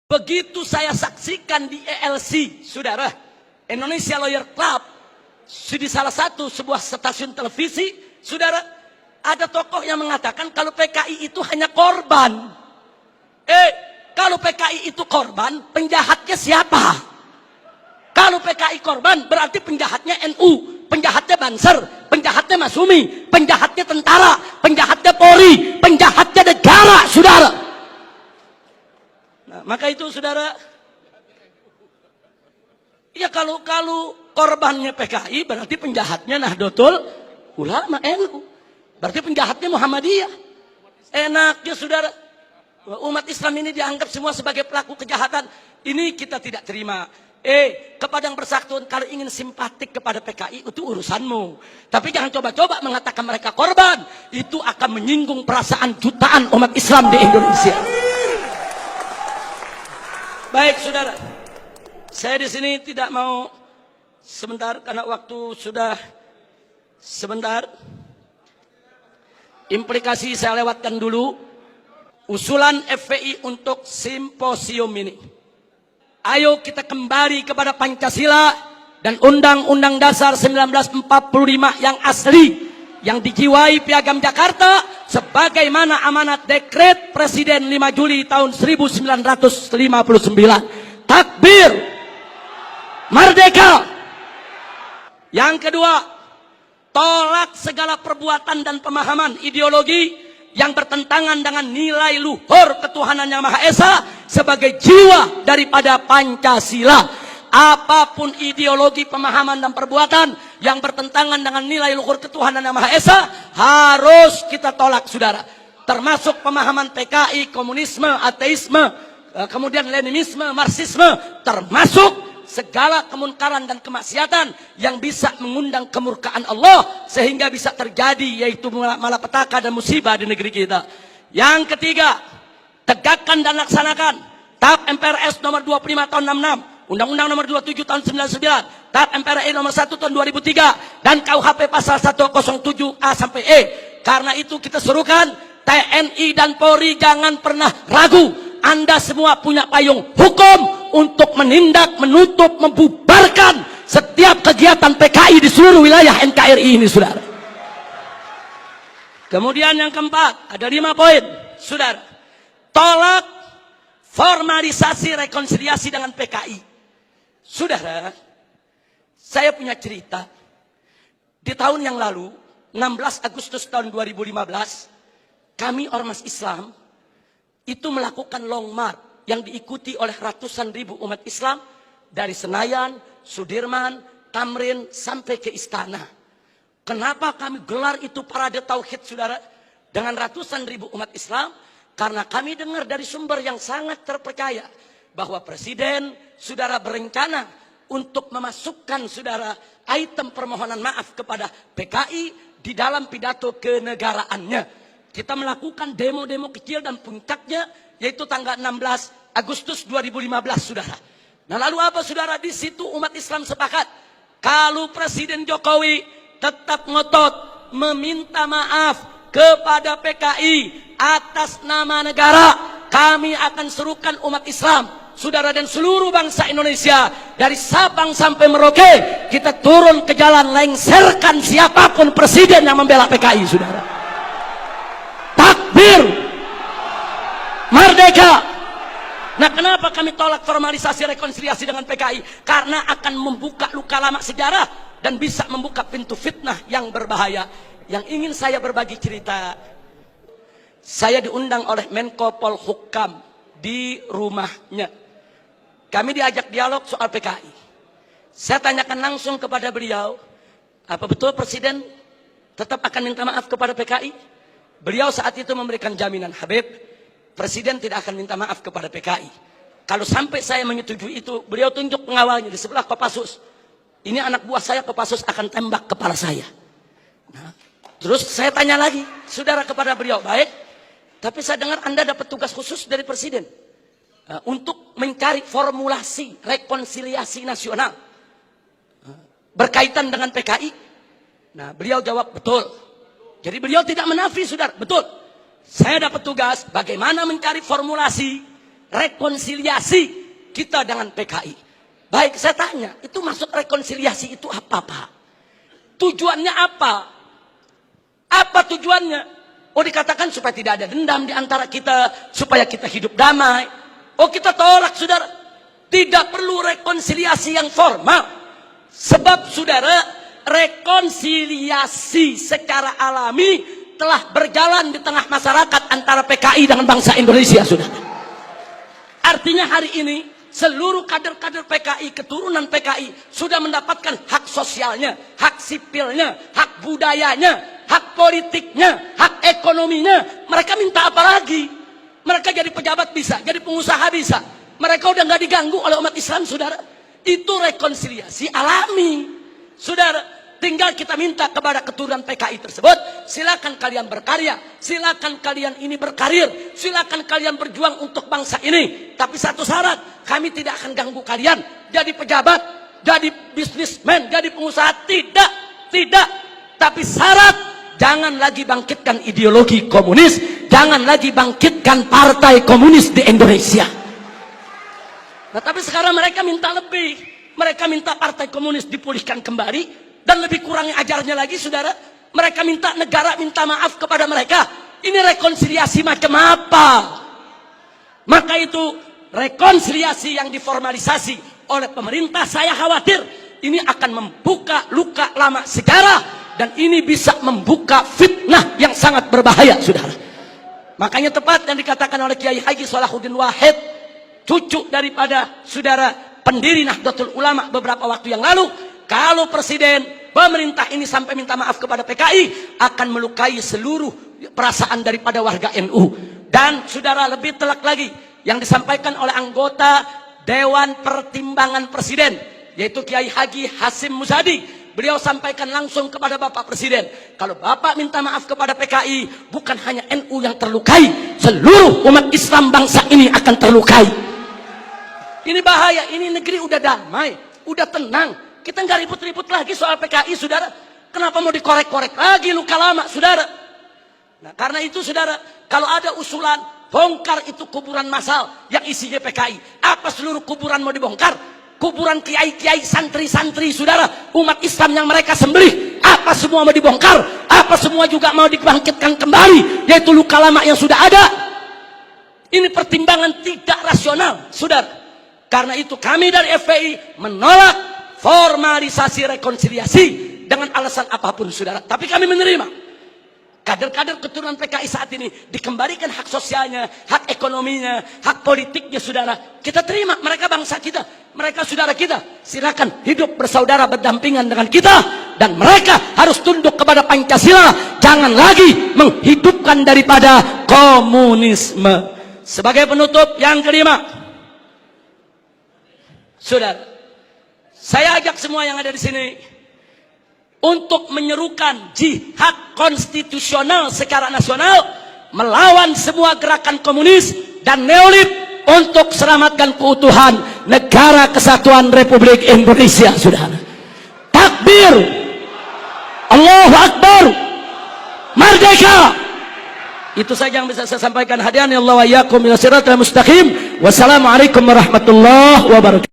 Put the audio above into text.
Begitu saya saksikan di ELC, saudara, Indonesia Lawyer Club, di salah satu sebuah stasiun televisi, saudara, ada tokoh yang mengatakan kalau PKI itu hanya korban. Kalau PKI itu korban, penjahatnya siapa? Kalau PKI korban, berarti penjahatnya NU, penjahatnya Banser, penjahatnya Masumi, penjahatnya tentara, penjahatnya Polri, penjahatnya negara, saudara. Nah, maka itu saudara, ya kalau korbannya PKI, berarti penjahatnya Nahdlatul Ulama NU, berarti penjahatnya Muhammadiyah. Enaknya saudara, umat Islam ini dianggap semua sebagai pelaku kejahatan. Ini kita tidak terima. Kepada yang bersangkutan, kalau ingin simpatik kepada PKI itu urusanmu. Tapi jangan coba-coba mengatakan mereka korban. Itu akan menyinggung perasaan jutaan umat Islam di Indonesia. Baik saudara, saya di sini tidak mau sebentar karena waktu sudah sebentar. Implikasi saya lewatkan dulu. Usulan FPI untuk simposium ini. Ayo kita kembali kepada Pancasila dan Undang-Undang Dasar 1945 yang asli, yang dijiwai Piagam Jakarta sebagaimana amanat dekret Presiden 5 Juli tahun 1959. Takbir, merdeka. Yang kedua, tolak segala perbuatan dan pemahaman ideologi yang bertentangan dengan nilai luhur ketuhanan yang Maha Esa sebagai jiwa daripada Pancasila. Apapun ideologi, pemahaman dan perbuatan yang bertentangan dengan nilai luhur ketuhanan yang Maha Esa harus kita tolak, saudara. Termasuk pemahaman PKI, komunisme, ateisme, kemudian Leninisme, Marxisme, termasuk segala kemunkaran dan kemaksiatan yang bisa mengundang kemurkaan Allah sehingga bisa terjadi, yaitu malapetaka dan musibah di negeri kita. Yang ketiga, tegakkan dan laksanakan TAP MPRS nomor 25 tahun 66, Undang-Undang nomor 27 tahun 99, TAP MPRI nomor 1 tahun 2003, dan KUHP pasal 107A sampai E. Karena itu kita serukan TNI dan Polri jangan pernah ragu. Anda semua punya payung hukum untuk menindak, menutup, membubarkan setiap kegiatan PKI di seluruh wilayah NKRI ini, saudara. Kemudian yang keempat, ada 5 poin, saudara. Tolak formalisasi rekonsiliasi dengan PKI. Saudara, saya punya cerita. Di tahun yang lalu, 16 Agustus tahun 2015, kami Ormas Islam itu melakukan long march yang diikuti oleh ratusan ribu umat Islam dari Senayan, Sudirman, Tamrin sampai ke Istana. Kenapa kami gelar itu parade tauhid, saudara, dengan ratusan ribu umat Islam? Karena kami dengar dari sumber yang sangat terpercaya bahwa Presiden, saudara, berencana untuk memasukkan, saudara, item permohonan maaf kepada PKI di dalam pidato kenegaraannya. Kita melakukan demo-demo kecil dan puncaknya yaitu tanggal 16 Agustus 2015, saudara. Nah, lalu apa, saudara? Di situ umat Islam sepakat kalau Presiden Jokowi tetap ngotot meminta maaf kepada PKI atas nama negara, kami akan serukan umat Islam, saudara, dan seluruh bangsa Indonesia dari Sabang sampai Merauke, kita turun ke jalan, lengserkan siapapun presiden yang membela PKI, saudara. Takbir, merdeka. Nah, kenapa kami tolak formalisasi rekonsiliasi dengan PKI? Karena akan membuka luka lama sejarah dan bisa membuka pintu fitnah yang berbahaya. Yang ingin saya berbagi cerita, saya diundang oleh Menko Polhukam di rumahnya. Kami diajak dialog soal PKI. Saya tanyakan langsung kepada beliau, apa betul Presiden tetap akan minta maaf kepada PKI? Beliau saat itu memberikan jaminan, Habib, Presiden tidak akan minta maaf kepada PKI. Kalau sampai saya menyetujui itu, beliau tunjuk pengawalnya di sebelah Kopassus. Ini anak buah saya, Kopassus akan tembak kepala saya. Nah, terus saya tanya lagi, saudara, kepada beliau, baik, tapi saya dengar Anda dapat tugas khusus dari Presiden untuk mencari formulasi rekonsiliasi nasional berkaitan dengan PKI. Nah, beliau jawab, betul. Jadi beliau tidak menafi, saudara, betul. Saya dapat tugas bagaimana mencari formulasi rekonsiliasi kita dengan PKI. Baik, saya tanya, itu maksud rekonsiliasi itu apa, Pak? Tujuannya apa? Apa tujuannya? Oh, dikatakan supaya tidak ada dendam di antara kita, supaya kita hidup damai. Oh, kita tolak, saudara. Tidak perlu rekonsiliasi yang formal. Sebab, saudara, rekonsiliasi secara alami telah berjalan di tengah masyarakat antara PKI dengan bangsa Indonesia, saudara. Artinya hari ini seluruh kader-kader PKI, keturunan PKI sudah mendapatkan hak sosialnya, hak sipilnya, hak budayanya, hak politiknya, hak ekonominya. Mereka minta apa lagi? Mereka jadi pejabat bisa, jadi pengusaha bisa. Mereka udah nggak diganggu oleh umat Islam, saudara. Itu rekonsiliasi alami, saudara. Tinggal kita minta kepada keturunan PKI tersebut, silakan kalian berkarya, silakan kalian ini berkarir, silakan kalian berjuang untuk bangsa ini. Tapi satu syarat, kami tidak akan ganggu kalian jadi pejabat, jadi bisnismen, jadi pengusaha. Tidak. Tapi syarat, jangan lagi bangkitkan ideologi komunis, jangan lagi bangkitkan partai komunis di Indonesia. Nah, tapi sekarang mereka minta lebih. Mereka minta partai komunis dipulihkan kembali. Dan lebih kurangnya ajarnya lagi, saudara. Mereka minta negara minta maaf kepada mereka. Ini rekonsiliasi macam apa? Maka itu rekonsiliasi yang diformalisasi oleh pemerintah, saya khawatir ini akan membuka luka lama sejarah. Dan ini bisa membuka fitnah yang sangat berbahaya, saudara. Makanya tepat yang dikatakan oleh Kiai Haji Salahuddin Wahid, cucu daripada saudara pendiri Nahdlatul Ulama beberapa waktu yang lalu, kalau presiden, pemerintah ini sampai minta maaf kepada PKI, akan melukai seluruh perasaan daripada warga NU. Dan saudara, lebih telak lagi yang disampaikan oleh anggota Dewan Pertimbangan Presiden, yaitu Kiai Haji Hasim Muzadi. Beliau sampaikan langsung kepada Bapak Presiden, kalau Bapak minta maaf kepada PKI, bukan hanya NU yang terlukai, seluruh umat Islam bangsa ini akan terlukai. Ini bahaya, ini negeri udah damai, udah tenang. Kita nggak ribut-ribut lagi soal PKI, saudara. Kenapa mau dikorek-korek lagi luka lama, saudara? Nah, karena itu, saudara, kalau ada usulan bongkar itu kuburan massal yang isinya PKI, apa seluruh kuburan mau dibongkar? Kuburan kiai-kiai, santri-santri, saudara, umat Islam yang mereka sembelih, apa semua mau dibongkar? Apa semua juga mau dibangkitkan kembali, yaitu luka lama yang sudah ada? Ini pertimbangan tidak rasional, saudara. Karena itu kami dari FPI menolak formalisasi rekonsiliasi dengan alasan apapun, saudara. Tapi kami menerima kader-kader keturunan PKI saat ini dikembalikan hak sosialnya, hak ekonominya, hak politiknya, saudara. Kita terima, mereka bangsa kita, mereka saudara kita. Silakan hidup bersaudara berdampingan dengan kita, dan mereka harus tunduk kepada Pancasila. Jangan lagi menghidupkan daripada komunisme. Sebagai penutup yang kelima, saudara, saya ajak semua yang ada di sini untuk menyerukan jihad konstitusional secara nasional melawan semua gerakan komunis dan neolib untuk selamatkan keutuhan negara kesatuan Republik Indonesia, saudara. Takbir, Allahu Akbar, merdeka. Itu saja yang bisa saya sampaikan. Hadirin Allah wa iyyakum ila siratal mustaqim. Wassalamualaikum warahmatullahi wabarakatuh.